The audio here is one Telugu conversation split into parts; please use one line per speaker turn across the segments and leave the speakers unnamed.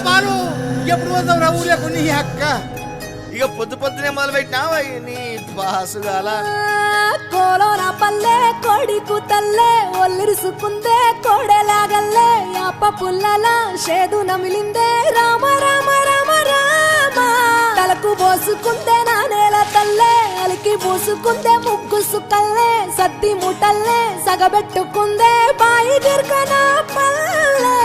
బాలు ఎప్పుడు పోతావు రా ఊళ్ళో కొన్ని అక్క
ఇక పొద్దు పొద్దునే మొదలు పెట్టినావా నీ బాసుగాల
కోలోన పల్లె కోడి కూతల్లే ఒల్లిరుసుకుందే కోడెలాగల్లే యాప పుల్లల షేదు నమిలిందే రామ రామ రామ రామ తలకు పోసుకుందే నా నేల తల్లే అలికి పూసుకుందే ముగ్గు సుక్కల్లే సత్తి ముటల్లే సగబెట్టుకుందే బాయి గిర్కన పల్లె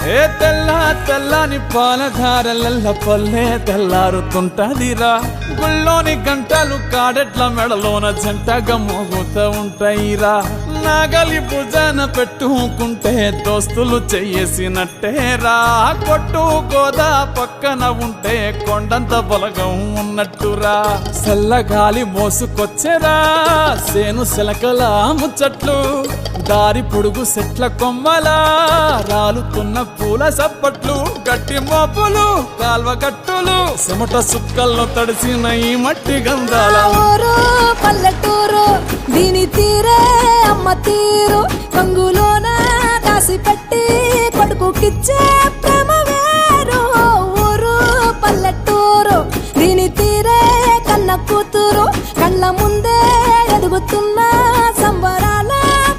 ఏ తెల్ల తెల్లని పాలధారలల్ల పల్లె తెల్లారుతుంటదిరా గుళ్ళోని గంటలు కాడెట్ల మెడలోన జంటగా మోగుతూ ఉంటాయిరా నాగలి భుజాన పెట్టుకుంటే దోస్తులు చెయ్యేసినట్టేరా కొట్టు గోదా పక్కన ఉంటే కొండంత బలగం ఉన్నట్టురా చల్లగాలి మోసుకొచ్చెరా సేను సెలకల ముచ్చట్లు దారి పొడుగు సెట్ల కొమ్మలా రాలుతున్న పూల సప్పట్లు గట్టి మోపులు కాల్వ గట్టులు చెమట సుక్కల్లో తడిసిన ఈ మట్టి గంధాల
ఊరు పల్లెటూరు దీని తీరే అమ్మ తీరు కంగులోన దాసి పెట్టి కొడుకుకిచ్చే ప్రేమ వేరు ఊరు పల్లెటూరు దీని తీరే కన్న కూతురు కళ్ళ ముందే ఎదుగుతున్న సంబరాల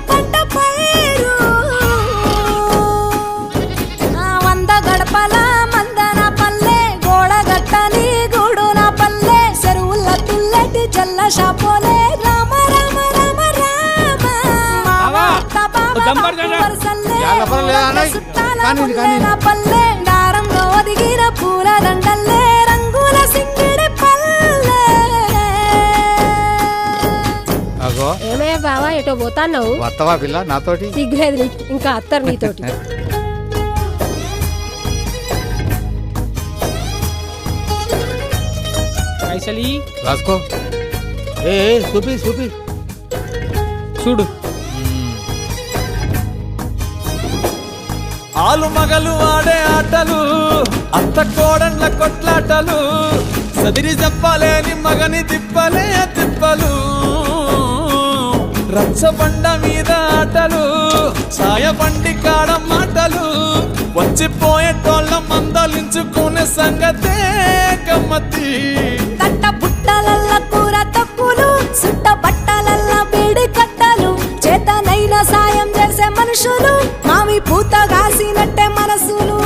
పంట పైరు వంద గడపల మందన పల్లె గోడ గట్టని గూడున పల్లె చెరువుల తుల్లటి చల్ల షాపోలే రామ రామ రామ రామ పల్లె దారంలో ఒదిగిన పూల దండల్లే రంగుల సింగిడి పల్లె
అగో
ఏమే బావా ఎటో పోతాన్నావు
వత్తవా పిల్ల నాతోటి
సిగ్గులేదు నీకు ఇంకా అత్తరు నీతోటి
పైసలి
రాసుకో ఏ చూపి చూపి
చూడు
ఆలు మగలు ఆడే ఆటలు అత్త కోడళ్ళ కొట్లాటలు సదిరి చెప్పలేని మగని తిప్పలే తిప్పలు రచ్చబండ మీద ఆటలు ఛాయబండి కాడ మాటలు వచ్చిపోయేటోళ్ళ మందలించుకునే సంగతే గమ్మతి
కట్ట బుట్టలల్ల కూర తక్కులు సుట్ట బట్టలల్ల బీడి కట్టలు చేతనైన సాయం చేసే మనుషులు మామి పూత కాసినట్టే మనసులు